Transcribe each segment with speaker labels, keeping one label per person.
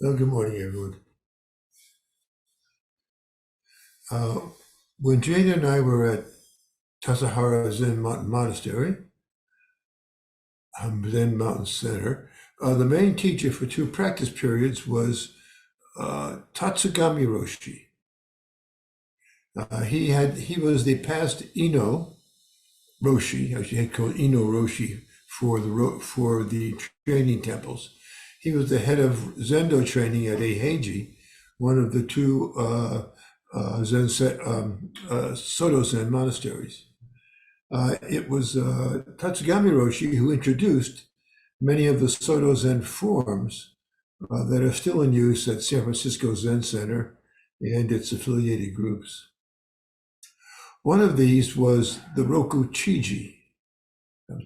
Speaker 1: Well, good morning, everyone. Uh, when Jane and I were at Tassajara Zen Monastery, Zen Mountain Center, the main teacher for two practice periods was Tatsugami Roshi. He was the past Ino Roshi, actually had called Ino Roshi for the training temples. He was the head of Zendo training at Eiheiji, one of the two Soto Zen monasteries. It was Tatsugami Roshi who introduced many of the Soto Zen forms that are still in use at San Francisco Zen Center and its affiliated groups. One of these was the Roku Chiji.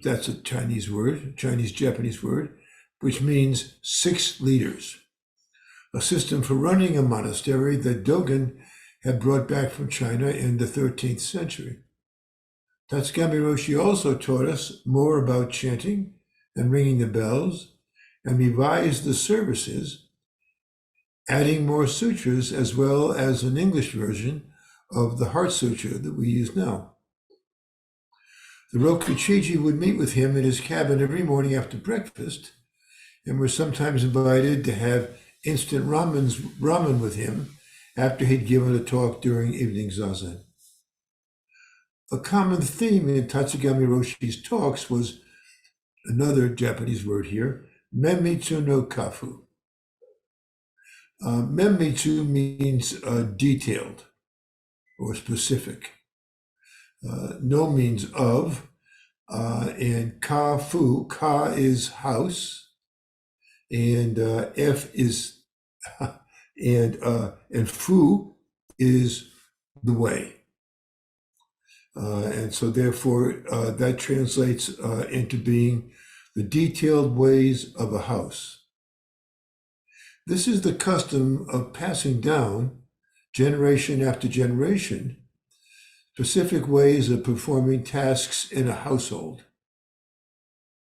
Speaker 1: That's a Chinese word, Chinese-Japanese word, which means 6 leaders, a system for running a monastery that Dogen had brought back from China in the 13th century. Tatsugami Roshi also taught us more about chanting and ringing the bells, and revised the services, adding more sutras as well as an English version of the Heart Sutra that we use now. The Rokuchiji would meet with him in his cabin every morning after breakfast, and were sometimes invited to have instant ramen with him after he'd given a talk during evening zazen. A common theme in Tatsugami Roshi's talks was another Japanese word here, menmitsu no kafu. Menmitsu means detailed or specific. No means of, and kafu, ka is house, and f is and fu is the way. And so therefore that translates into being the detailed ways of a house. This is the custom of passing down, generation after generation, specific ways of performing tasks in a household.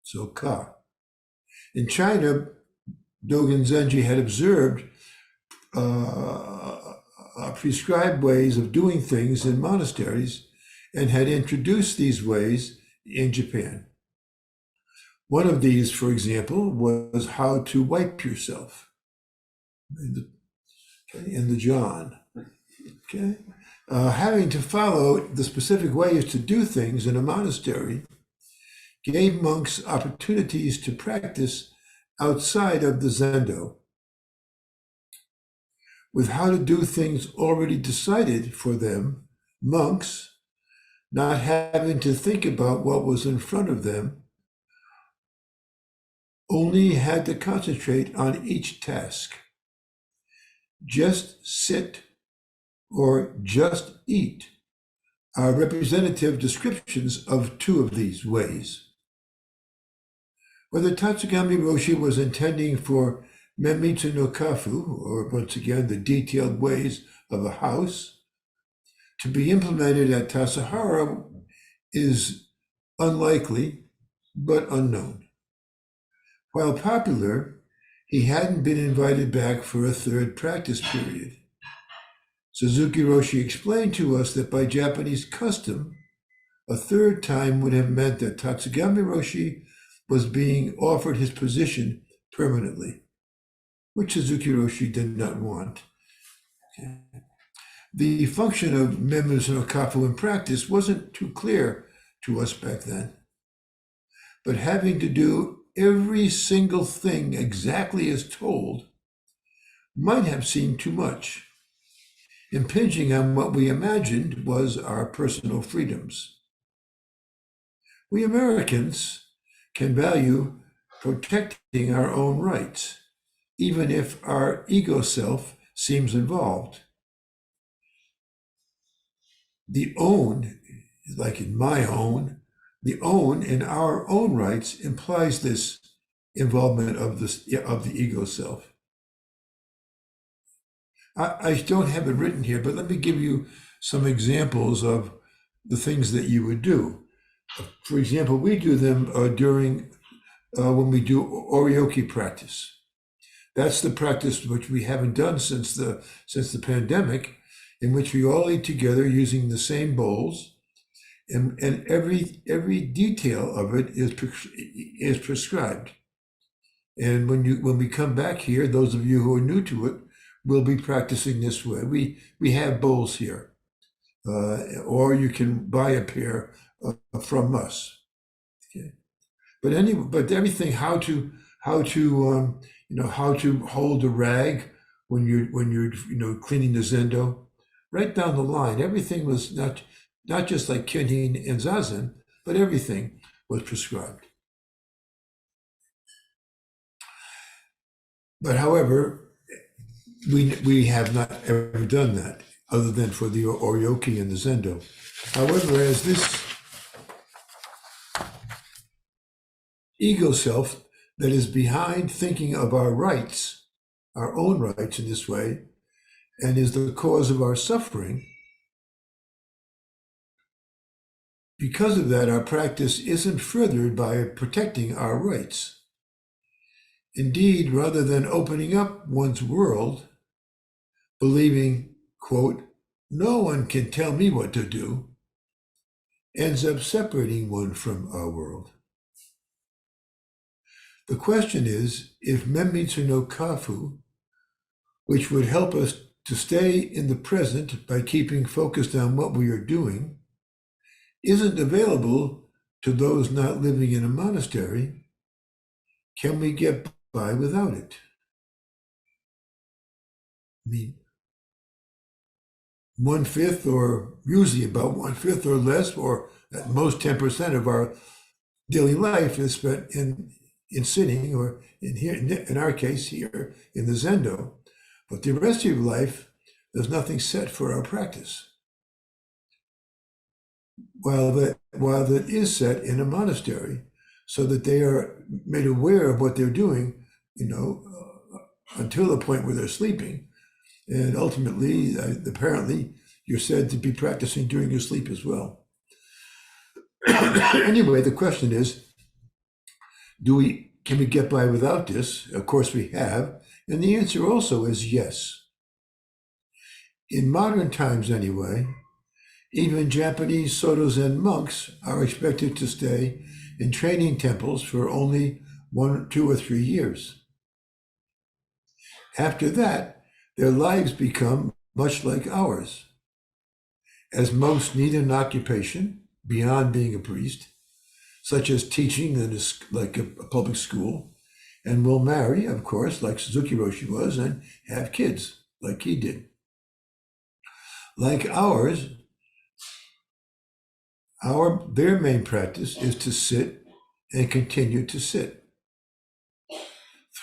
Speaker 1: So ka. In China, Dogen Zenji had observed prescribed ways of doing things in monasteries and had introduced these ways in Japan. One of these, for example, was how to wipe yourself in the John. Okay, having to follow the specific ways to do things in a monastery gave monks opportunities to practice outside of the zendo. With how to do things already decided for them, monks, not having to think about what was in front of them, only had to concentrate on each task. Just sit or just eat are representative descriptions of two of these ways. Whether Tatsugami Roshi was intending for menmitsu no kafu, or once again the detailed ways of a house, to be implemented at Tassajara is unlikely, but unknown. While popular, he hadn't been invited back for a third practice period. Suzuki Roshi explained to us that by Japanese custom, a third time would have meant that Tatsugami Roshi was being offered his position permanently, which Suzuki Roshi did not want. The function of menmitsu no kafu in practice wasn't too clear to us back then. But having to do every single thing exactly as told might have seemed too much, impinging on what we imagined was our personal freedoms. We Americans can value protecting our own rights, even if our ego self seems involved. The own, like in my own, the own in our own rights implies this involvement of the ego self. I don't have it written here, but let me give you some examples of the things that you would do. For example, we do them during when we do oryoki practice. That's the practice which we haven't done since the pandemic, in which we all eat together using the same bowls, and every detail of it is prescribed. And when we come back here, those of you who are new to it will be practicing this way. We have bowls here, or you can buy a pair from us. Okay. But everything, how to how to hold a rag when you're cleaning the zendo, right down the line. Everything was not just like Kenhin and Zazen, but everything was prescribed. But however, we have not ever done that, other than for the Oryoki and the Zendo. However, as this ego self that is behind thinking of our rights, our own rights in this way, and is the cause of our suffering, because of that, our practice isn't furthered by protecting our rights. Indeed, rather than opening up one's world, believing, quote, no one can tell me what to do, ends up separating one from our world. The question is, if menmitsu no kafu, which would help us to stay in the present by keeping focused on what we are doing, isn't available to those not living in a monastery, can we get by without it? I mean, 1/5, or usually about 1/5 or less, or at most 10% of our daily life is spent in sitting, or in our case here in the Zendo. But the rest of your life, there's nothing set for our practice. While that is set in a monastery, so that they are made aware of what they're doing, until the point where they're sleeping. And ultimately, apparently, you're said to be practicing during your sleep as well. Anyway, the question is, can we get by without this? Of course we have. And the answer also is yes. In modern times anyway, even Japanese Soto Zen monks are expected to stay in training temples for only 1, 2, or 3 years. After that, their lives become much like ours, as most need an occupation beyond being a priest, such as teaching in like a public school, and will marry, of course, like Suzuki Roshi was, and have kids, like he did. Like ours, their main practice is to sit and continue to sit.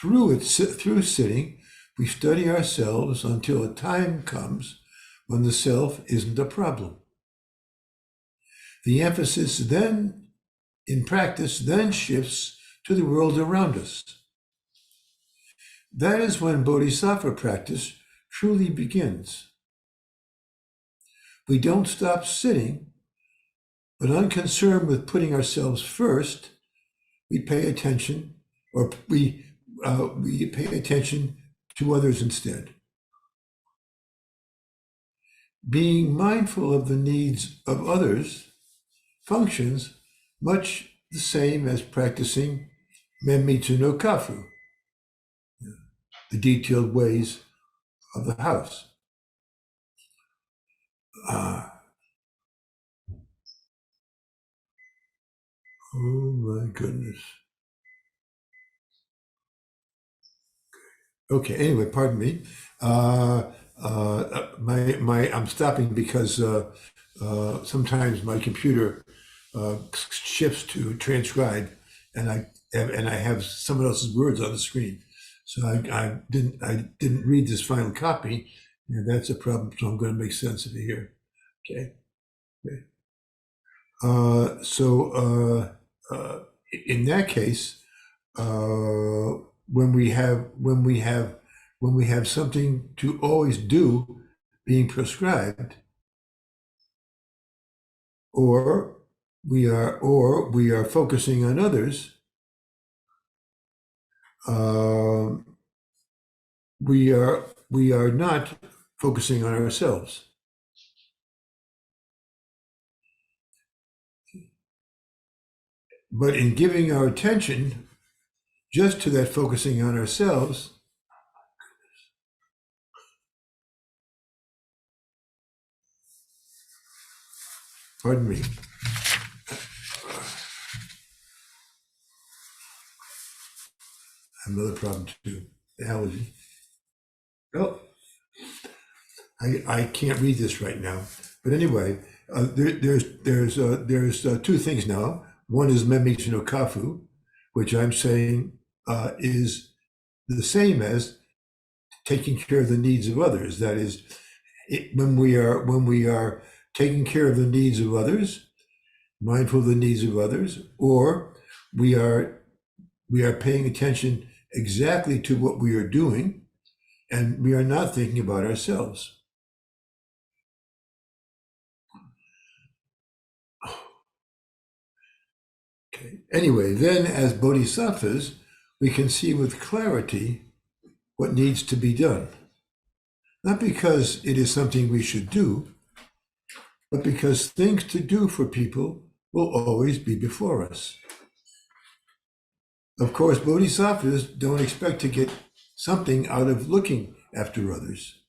Speaker 1: Through sitting, we study ourselves until a time comes when the self isn't a problem. The emphasis then, in practice, then shifts to the world around us. That is when Bodhisattva practice truly begins. We don't stop sitting, but unconcerned with putting ourselves first, we pay attention, or we pay attention to others instead. Being mindful of the needs of others functions much the same as practicing menmitsu no kafu, the detailed ways of the house. Oh my goodness. Okay, anyway, pardon me. I'm stopping because sometimes my computer shifts to transcribe, and I have someone else's words on the screen. So I didn't read this final copy, and that's a problem. So I'm going to make sense of it here. Okay. So in that case, when we have something to always do being prescribed, or we are focusing on others, we are not focusing on ourselves. But in giving our attention just to that focusing on ourselves, pardon me, another problem too, the allergy. Oh, I can't read this right now. But anyway, there's two things now. One is menmitsu no kafu, which I'm saying is the same as taking care of the needs of others. That is, when we are taking care of the needs of others, mindful of the needs of others, or we are paying attention exactly to what we are doing, and we are not thinking about ourselves. Okay. Anyway, then as bodhisattvas, we can see with clarity what needs to be done. Not because it is something we should do, but because things to do for people will always be before us. Of course, bodhisattvas don't expect to get something out of looking after others.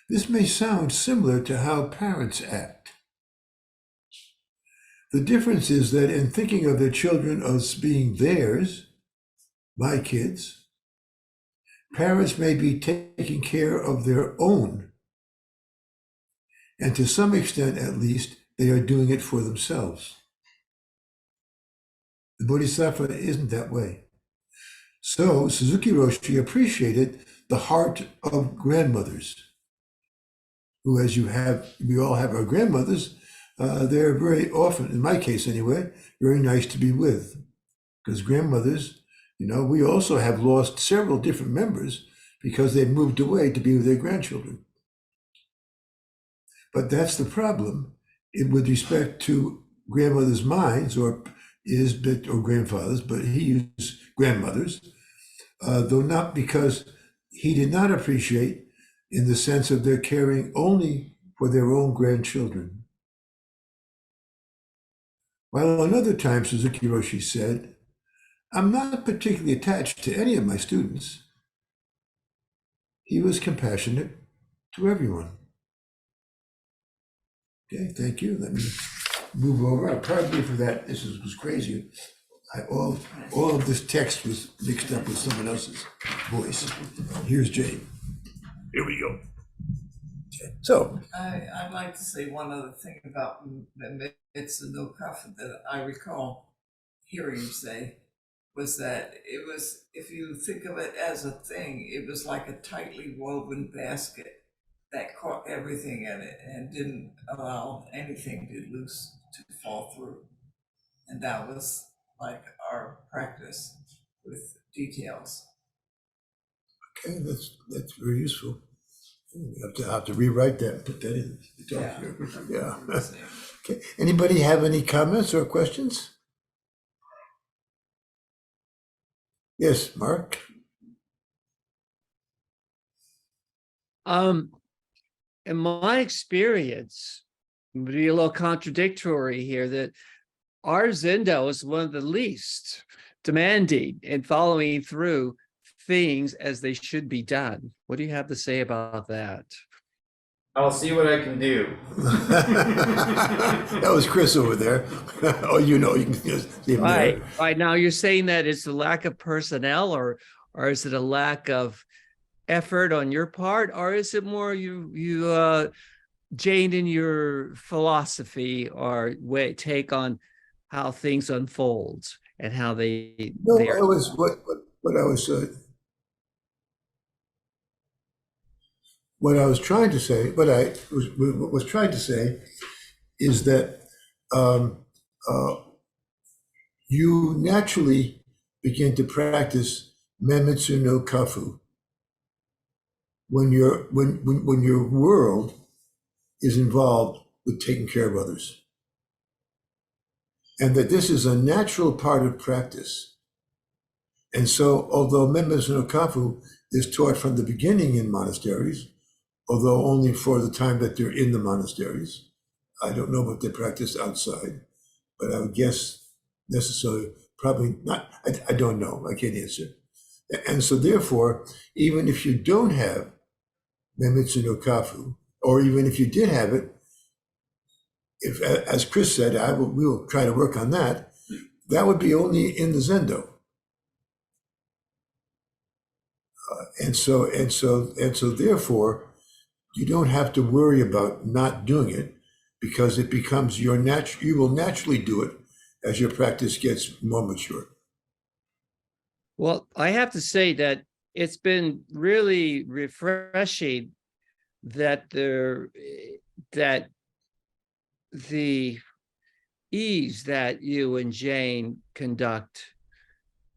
Speaker 1: This may sound similar to how parents act. The difference is that in thinking of their children as being theirs, my kids, parents may be taking care of their own. And to some extent, at least, they are doing it for themselves. The Bodhisattva isn't that way. So Suzuki Roshi appreciated the heart of grandmothers, who, as we all have our grandmothers, they're very often, in my case anyway, very nice to be with. Because grandmothers, we also have lost several different members because they moved away to be with their grandchildren. But that's the problem with respect to grandmothers' minds, or grandfathers, but he used grandmothers, though not because he did not appreciate in the sense of their caring only for their own grandchildren. While another time Suzuki Roshi said, "I'm not particularly attached to any of my students." He was compassionate to everyone. Okay, thank you. Let me move over. Pardon me for that. This was crazy. All of this text was mixed up with someone else's voice. Here's Jane. Here we go. Okay. So
Speaker 2: I'd like to say one other thing about menmitsu no kafu that I recall hearing you say was that it was, if you think of it as a thing, it was like a tightly woven basket that caught everything in it and didn't allow anything to fall through. And that was like our practice with details.
Speaker 1: Okay, that's very useful. You have to rewrite that and put that in the talk
Speaker 2: Yeah.
Speaker 1: here. Yeah. Okay. Anybody have any comments or questions? Yes, Mark.
Speaker 3: In my experience, it would be a little contradictory here that our Zendo is one of the least demanding in following through things as they should be done. What do you have to say about that?
Speaker 4: I'll see what I can do.
Speaker 1: That was Chris over there. Oh, you can just see him there.
Speaker 3: Right. Now you're saying that it's a lack of personnel, or is it a lack of effort on your part, or is it more you Jane, in your philosophy or take on how things unfold and how they?
Speaker 1: No, I was what I was what I was trying to say. What I was trying to say is that you naturally begin to practice menmitsu no kafu when your world is involved with taking care of others, and that this is a natural part of practice. And so, although menmitsu no kafu is taught from the beginning in monasteries, although only for the time that they're in the monasteries, I don't know what they practice outside, but I would guess necessarily, probably not. I don't know. I can't answer. And so, therefore, even if you don't have menmitsu no kafu, or even if you did have it, if, as Chris said, we will try to work on that. That would be only in the zendo. And so, therefore, you don't have to worry about not doing it because it becomes your natural. You will naturally do it as your practice gets more mature.
Speaker 3: Well, I have to say that it's been really refreshing that that the ease that you and Jane conduct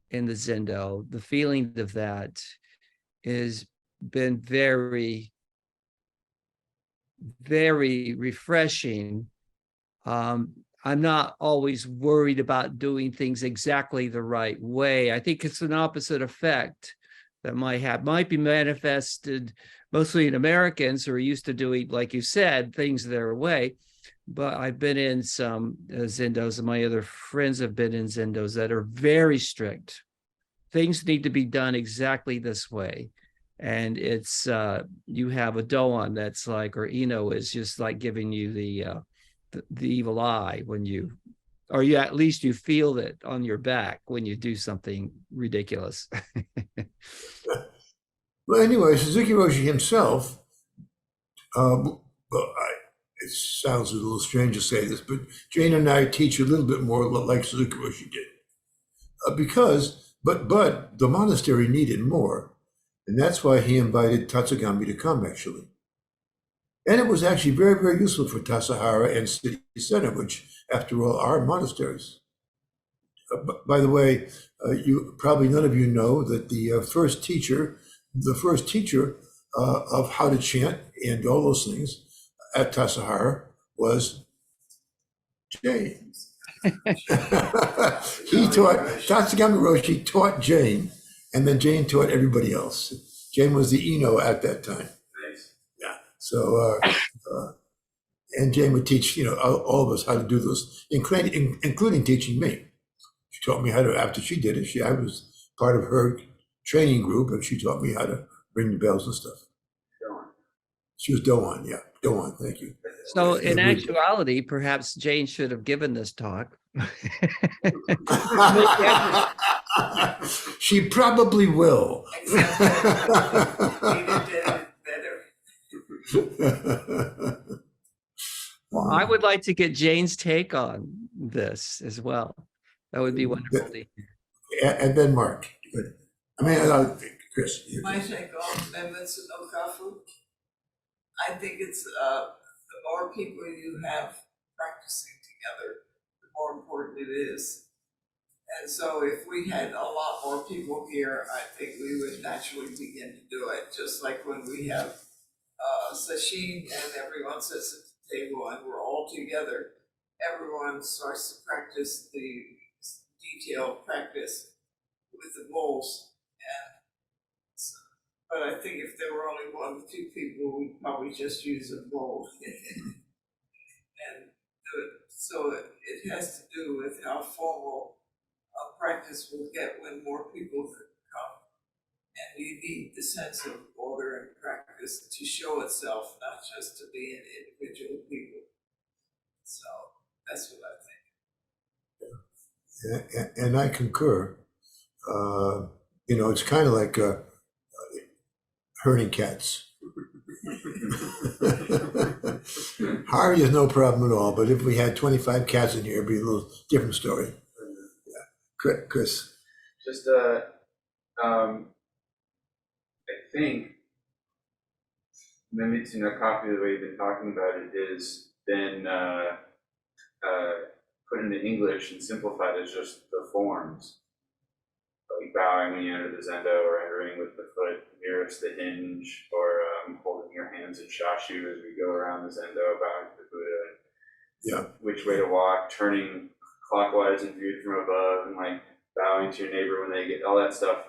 Speaker 3: in the Zendo, the feeling of that has been very, very refreshing. I'm not always worried about doing things exactly the right way. I think it's an opposite effect that might be manifested mostly in Americans who are used to doing, like you said, things their way. But I've been in some Zendos, and my other friends have been in Zendos that are very strict. Things need to be done exactly this way. And it's you have a doan that's like, or Eno is just like giving you the evil eye when you, or you at least you feel it on your back when you do something ridiculous.
Speaker 1: Well, anyway, Suzuki Roshi himself, well, it sounds a little strange to say this, but Jane and I teach a little bit more like Suzuki Roshi did. But the monastery needed more. And that's why he invited Tatsugami to come, actually. And it was actually very, very useful for Tassajara and City Center, which, after all, are monasteries. By the way, you probably none of you know that the first teacher of how to chant and all those things at Tassajara was Jane. He taught Tatsugami Roshi taught Jane, and then Jane taught everybody else. Jane was the Eno at that time.
Speaker 4: Nice.
Speaker 1: Yeah. So, and Jane would teach, all of us how to do those, including teaching me. She taught me how to. After she did it, I was part of her training group, and she taught me how to ring the bells and stuff.
Speaker 4: Doan.
Speaker 1: She was Doan, yeah, Doan. Thank you.
Speaker 3: So in actuality, perhaps Jane should have given this talk.
Speaker 1: She probably will.
Speaker 2: Peter did it better.
Speaker 3: Well, I would like to get Jane's take on this as well. That would be wonderful to hear.
Speaker 1: And then Mark. Chris.
Speaker 2: My take on menmitsu no kafu, I think it's the more people you have practicing together, the more important it is. And so if we had a lot more people here, I think we would naturally begin to do it, just like when we have sesshin and everyone sits at the table and we're all together, everyone starts to practice the detailed practice with the bowls. But I think if there were only 1 or 2 people, we'd probably just use a bowl. And do it. So it has to do with how formal a practice will get when more people come. And you need the sense of order and practice to show itself, not just to be in individual people. So that's what I think.
Speaker 1: And I concur. It's kind of like herding cats. Harvey is no problem at all, but if we had 25 cats in here, it'd be a little different story. Yeah. Chris.
Speaker 4: Just I think menmitsu no kafu, the way you've been talking about it, is then put into English and simplified as just the forms. Like bowing when you enter the zendo, or entering with the foot nearest the hinge, or holding your hands in shashu as we go around the zendo, bowing to the Buddha.
Speaker 1: Yeah.
Speaker 4: Which way to walk, turning clockwise and viewed from above, and like bowing to your neighbor when they get all that stuff.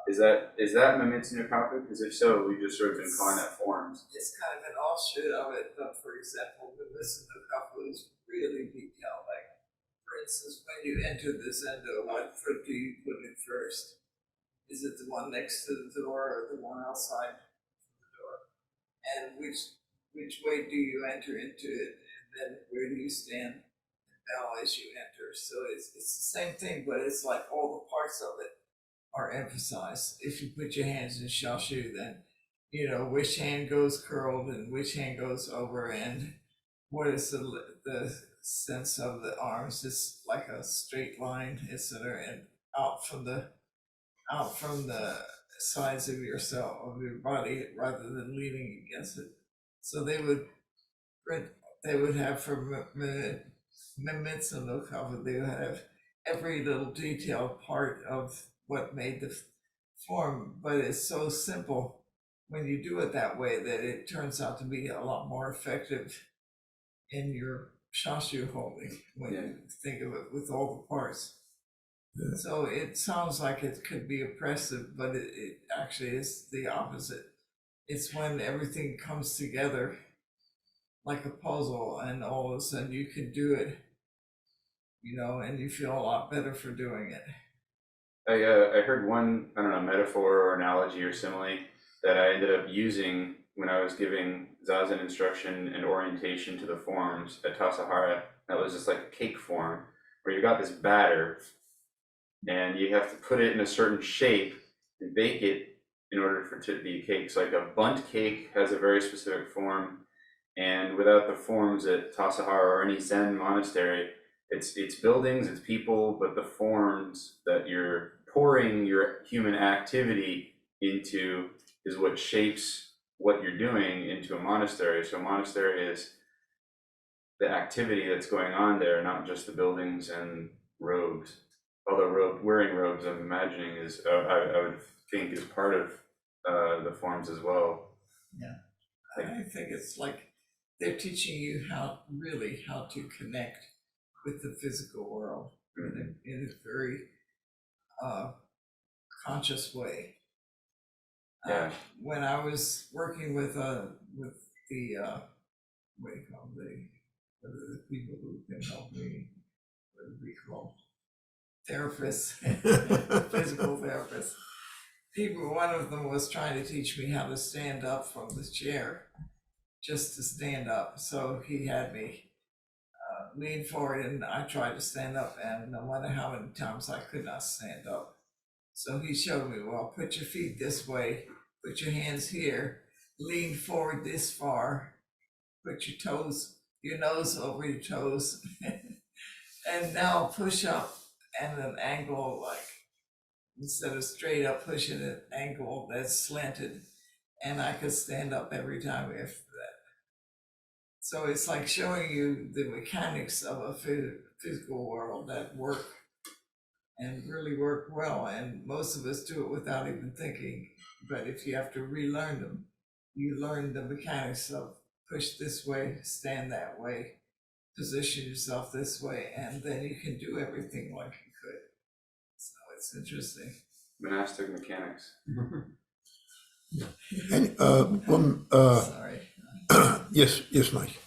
Speaker 4: Is that menmitsu no kafu? Because if so, we've just sort of been calling that forms.
Speaker 2: It's kind of an offshoot of it, but for example, the menmitsu no kafu is really detailed. Like, for instance, when you enter the zendo, what foot do you put in first? Is it the one next to the door or the one outside the door? And which way do you enter into it? And then where do you stand and bow as you enter? So it's the same thing, but it's like all the parts of it are emphasized. If you put your hands in shashu, then you know which hand goes curled and which hand goes over, and what is the sense of the arms. It's like a straight line, etc., and out from the sides of yourself, of your body, rather than leaning against it. So they would have for menmitsu no kafu, they would have every little detailed part of what made the form, but it's so simple when you do it that way that it turns out to be a lot more effective in your shashu holding when you think of it with all the parts.
Speaker 1: Yeah.
Speaker 2: So it sounds like it could be oppressive, but it actually is the opposite. It's when everything comes together like a puzzle, and all of a sudden you can do it, you know, and you feel a lot better for doing it.
Speaker 4: I heard one, I don't know, metaphor or analogy or simile that I ended up using when I was giving zazen instruction and orientation to the forms at Tassajara. That was just like a cake form where you got this batter and you have to put it in a certain shape and bake it in order for it to be a cake. So like a bundt cake has a very specific form, and without the forms at Tassajara or any Zen monastery, it's buildings, it's people, but the forms that you're pouring your human activity into is what shapes what you're doing into a monastery. So a monastery is the activity that's going on there, not just the buildings and robes. Although wearing robes, I'm imagining is I would think is part of the forms as well.
Speaker 2: Yeah, I think it's like they're teaching you how to connect with the physical world in a very conscious way.
Speaker 4: Yeah.
Speaker 2: When I was working with the what do you call the people who can help me, what do we call therapists, physical therapists. One of them was trying to teach me how to stand up from the chair, just to stand up. So he had me lean forward, and I tried to stand up, and no matter how many times I could not stand up. So he showed me, well, put your feet this way, put your hands here, lean forward this far, put your nose over your toes, and now push up at an angle, like instead of straight up, push at an angle that's slanted, and I could stand up every time after that. So it's like showing you the mechanics of a physical world that work and really work well, and most of us do it without even thinking. But if you have to relearn them, you learn the mechanics of push this way, stand that way, position yourself this way, and then you can do everything like you could. So it's interesting.
Speaker 4: Monastic mechanics.
Speaker 1: And
Speaker 2: Sorry.
Speaker 1: yes, Mike.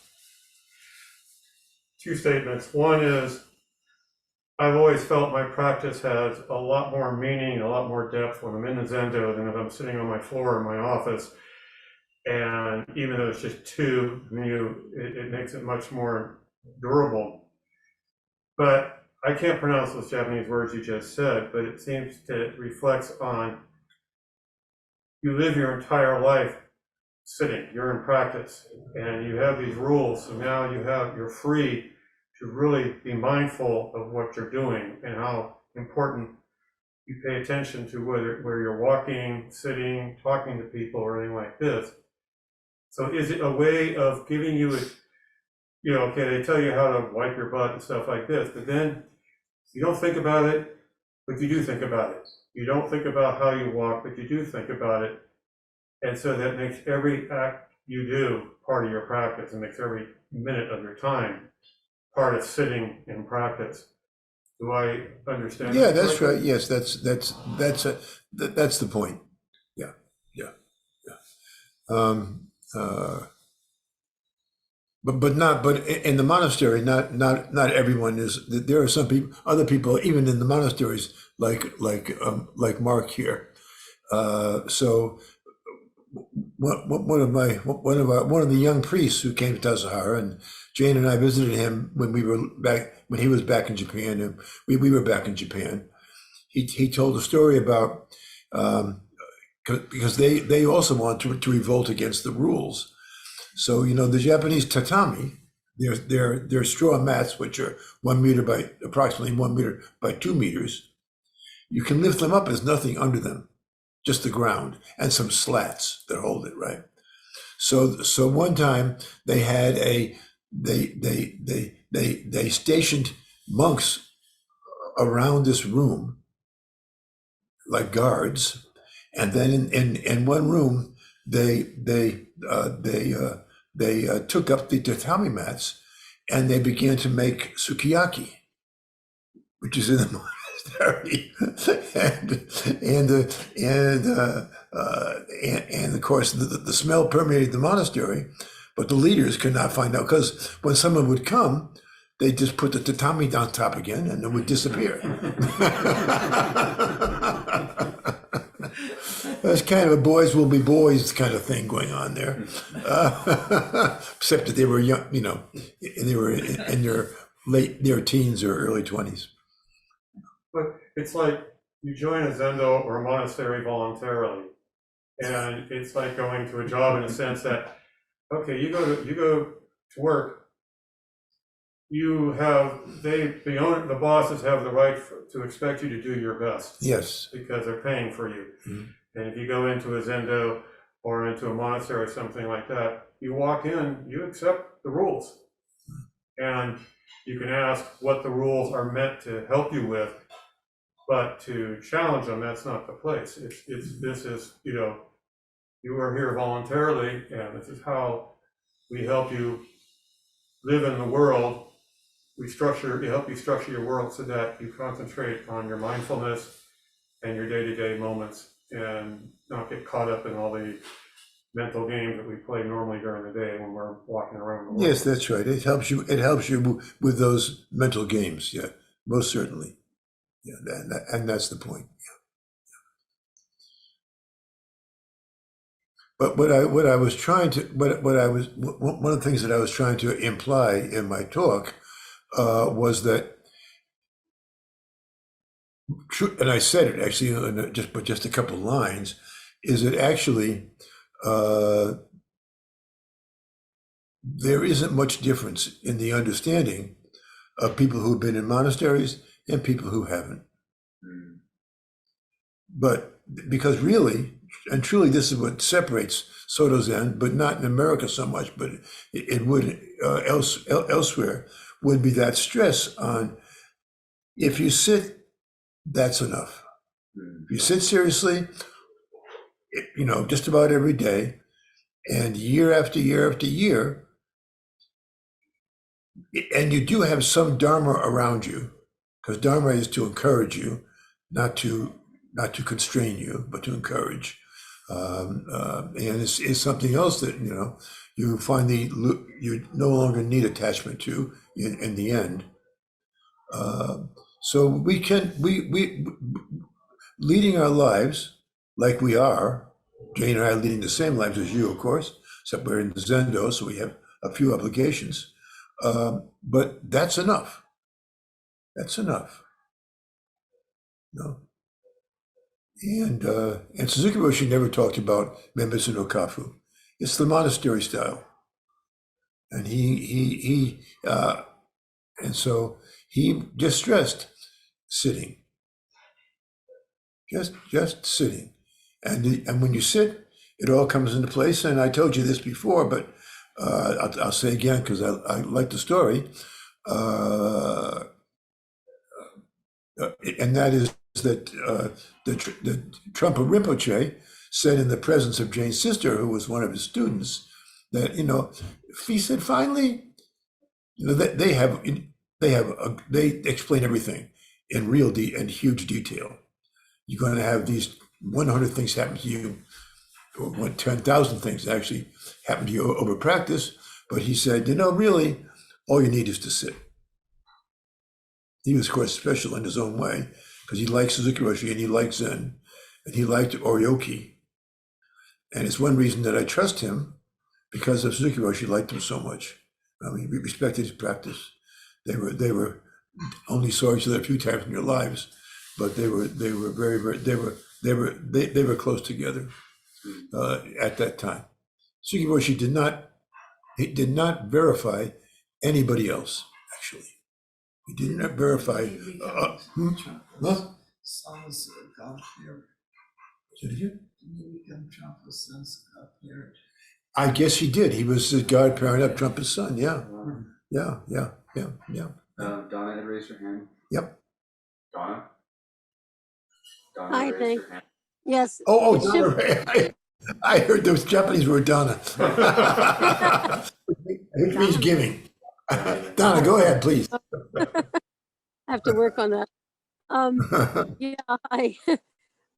Speaker 5: Two statements. One is, I've always felt my practice has a lot more meaning, a lot more depth when I'm in the Zendo than if I'm sitting on my floor in my office. And even though it's just two, it makes it much more durable. But I can't pronounce those Japanese words you just said, but it seems to reflect on you live your entire life sitting, you're in practice, and you have these rules, so now you're free to really be mindful of what you're doing and how important you pay attention to where you're walking, sitting, talking to people, or anything like this. So is it a way of giving you okay, they tell you how to wipe your butt and stuff like this, but then you don't think about it, but you do think about it. You don't think about how you walk, but you do think about it. And so that makes every act you do part of your practice, and makes every minute of your time part of sitting in practice. Do I understand?
Speaker 1: Yeah,
Speaker 5: that
Speaker 1: that's
Speaker 5: correctly?
Speaker 1: right. Yes, that's the point. Yeah, yeah, yeah. Um, uh, but in the monastery, not everyone is. There are some people, other people, even in the monasteries, like Mark here. So one of the young priests who came to Tassajara, and Jane and I visited him when he was back in Japan, and we were back in Japan. He told a story about because they also want to revolt against the rules. So the Japanese tatami, they're straw mats which are 1 meter by approximately 1 meter by 2 meters. You can lift them up as nothing under them, just the ground and some slats that hold it, right? So one time they had they stationed monks around this room like guards, and then in one room they took up the tatami mats and they began to make sukiyaki, which is in the monastery, and of course the smell permeated the monastery, but the leaders could not find out because when someone would come, they just put the tatami on top again and it would disappear. That's kind of a boys will be boys kind of thing going on there, except that they were young, they were in their teens or early 20s.
Speaker 5: But it's like you join a zendo or a monastery voluntarily, and it's like going to a job in a sense that, okay, you go to work. The bosses have the right to expect you to do your best.
Speaker 1: Yes.
Speaker 5: Because they're paying for you.
Speaker 1: Mm-hmm.
Speaker 5: And if you go into a zendo or into a monastery or something like that, you walk in, you accept the rules. And you can ask what the rules are meant to help you with, but to challenge them, that's not the place. This is, you are here voluntarily, and this is how we help you live in the world. We help you structure your world so that you concentrate on your mindfulness and your day-to-day moments and not get caught up in all the mental games that we play normally during the day when we're walking around the world.
Speaker 1: Yes, that's right. It helps you with those mental games. Yeah, most certainly. Yeah, and that's the point. Yeah. But one of the things that I was trying to imply in my talk was that, and I said it actually in just a couple of lines, is that actually there isn't much difference in the understanding of people who've been in monasteries and people who haven't. But because really and truly, this is what separates Soto Zen, but not in America so much, but it would elsewhere, would be that stress on if you sit, that's enough. If you sit seriously, just about every day, and year after year after year, and you do have some Dharma around you, because Dharma is to encourage you, not to constrain you, but to encourage. And it's something else that you finally you no longer need attachment to in the end. So we leading our lives like we are. Jane and I are leading the same lives as you, of course, except we're in the Zendo, so we have a few obligations. But that's enough. That's enough. And Suzuki Roshi never talked about menmitsu no kafu. It's the monastery style, and and so he just stressed sitting, just sitting, and when you sit, it all comes into place. And I told you this before, but I'll say again because I like the story, and that is that the Trungpa Rinpoche said in the presence of Jane's sister, who was one of his students, that he said finally, they explain everything. in in huge detail. You're going to have these 100 things happen to you, or 10,000 things actually happen to you over practice. But he said, really, all you need is to sit. He was, of course, special in his own way because he liked Suzuki Roshi and he liked Zen and he liked Oryoki. And it's one reason that I trust him, because of Suzuki Roshi liked him so much. I mean, we respected his practice. They were only saw each other a few times in their lives, but they were very close together at that time. Suzuki Roshi did not verify anybody else, actually. He did not verify.
Speaker 2: Son's godparent.
Speaker 1: Did he?
Speaker 2: Didn't he become Trump's son's godparent?
Speaker 1: I guess he did. He was the godparent of Trump's son. Yeah. Yeah.
Speaker 4: Donna had raised her hand.
Speaker 1: Yep.
Speaker 4: Donna? Donna
Speaker 6: Hi,
Speaker 4: raised
Speaker 6: thank-
Speaker 4: her hand.
Speaker 6: Yes.
Speaker 1: Oh,
Speaker 6: it should-
Speaker 1: Donna. I heard those Japanese word Donna. Which means giving. Donna, go ahead, please.
Speaker 6: I have to work on that. Yeah,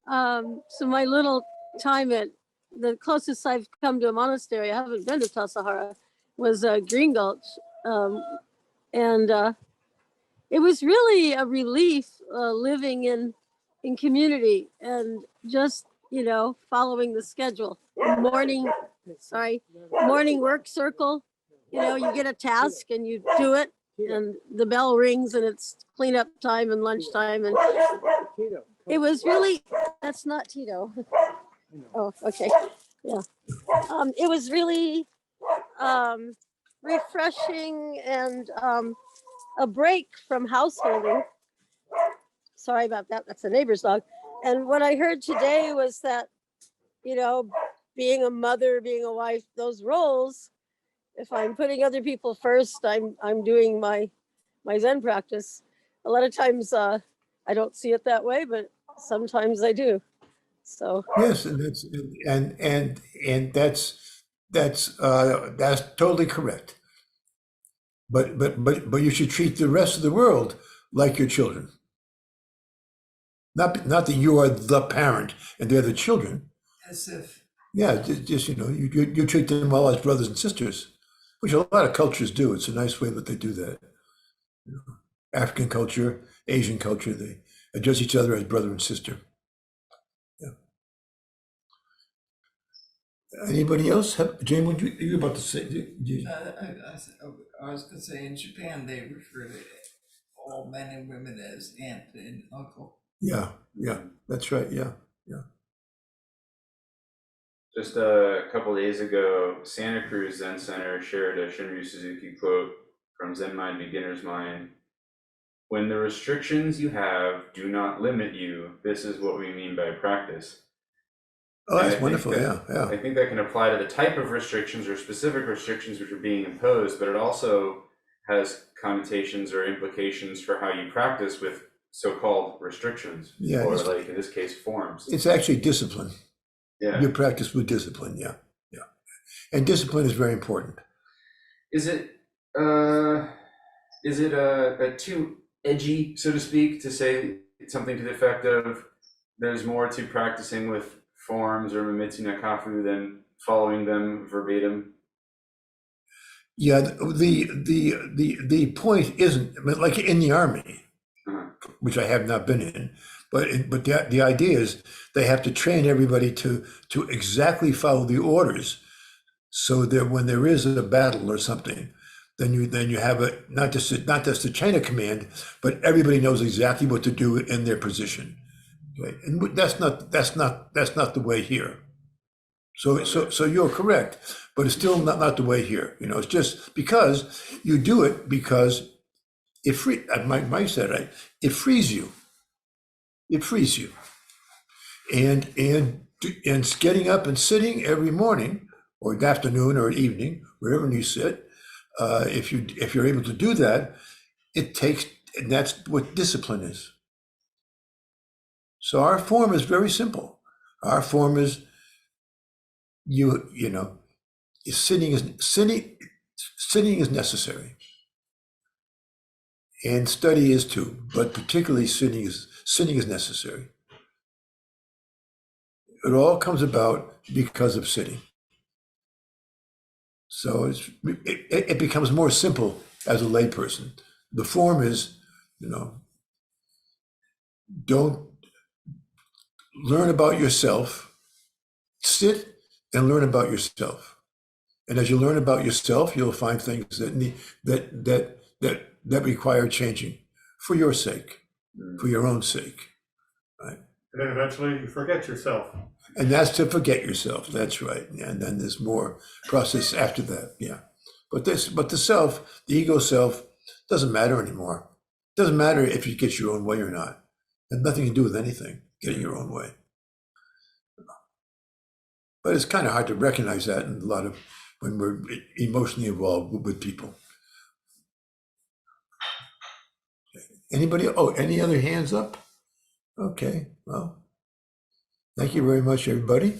Speaker 6: so my little time the closest I've come to a monastery, I haven't been to Tassajara, was Green Gulch. And it was really a relief living in community and just, following the schedule. Morning work circle, you get a task and you do it, and the bell rings and it's cleanup time and lunchtime. And it was really, that's not Tito. Oh, okay. Yeah. It was really refreshing and a break from householding. Sorry about that. That's the neighbor's dog. And what I heard today was that, being a mother, being a wife, those roles, if I'm putting other people first, I'm doing my Zen practice. A lot of times I don't see it that way, but sometimes I do. So
Speaker 1: Yes, and that's totally correct. But you should treat the rest of the world like your children. Not that you are the parent and they're the children.
Speaker 2: As if.
Speaker 1: Yeah, just you treat them all as brothers and sisters, which a lot of cultures do. It's a nice way that they do that. African culture, Asian culture, they address each other as brother and sister. Yeah. Anybody else? Jane, what you about to say?
Speaker 2: I was going to say, in Japan, they refer to all men and women as aunt and uncle.
Speaker 1: Yeah, that's right. Yeah.
Speaker 4: Just a couple days ago, Santa Cruz Zen Center shared a Shinryu Suzuki quote from Zen Mind Beginner's Mind. When the restrictions you have do not limit you, this is what we mean by practice.
Speaker 1: Oh, that's wonderful. Yeah.
Speaker 4: I think that can apply to the type of restrictions or specific restrictions which are being imposed, but it also has connotations or implications for how you practice with so-called restrictions, or like in this case, forms.
Speaker 1: It's actually discipline.
Speaker 4: Yeah.
Speaker 1: You practice with discipline. Yeah. And discipline is very important.
Speaker 4: Is it too edgy, so to speak, to say something to the effect of there's more to practicing with forms or menmitsu no kafu than following them verbatim?
Speaker 1: Yeah, the point isn't, like in the army, which I have not been in, but the idea is they have to train everybody to exactly follow the orders, so that when there is a battle or something, then you have not just the chain of command, but everybody knows exactly what to do in their position. Right? And that's not the way here. So you're correct, but it's still not the way here. It's just because you do it because Mike said right. It frees you. It frees you. And getting up and sitting every morning or afternoon or evening, wherever you sit, if you're able to do that, and that's what discipline is. So our form is very simple. Our form is sitting is necessary. And study is too, but particularly sitting is necessary. It all comes about because of sitting. So it becomes more simple as a layperson. The form is, don't learn about yourself, sit and learn about yourself. And as you learn about yourself, you'll find things that require changing for your sake, for your own sake, right?
Speaker 5: And then eventually you forget yourself.
Speaker 1: And that's to forget yourself. That's right. And then there's more process after that. Yeah. But the self, the ego self, doesn't matter anymore. It doesn't matter if you get your own way or not. It has nothing to do with anything, getting your own way. But it's kind of hard to recognize that in a lot of when we're emotionally involved with people. Anybody? Oh, any other hands up? Okay. Well, thank you very much, everybody.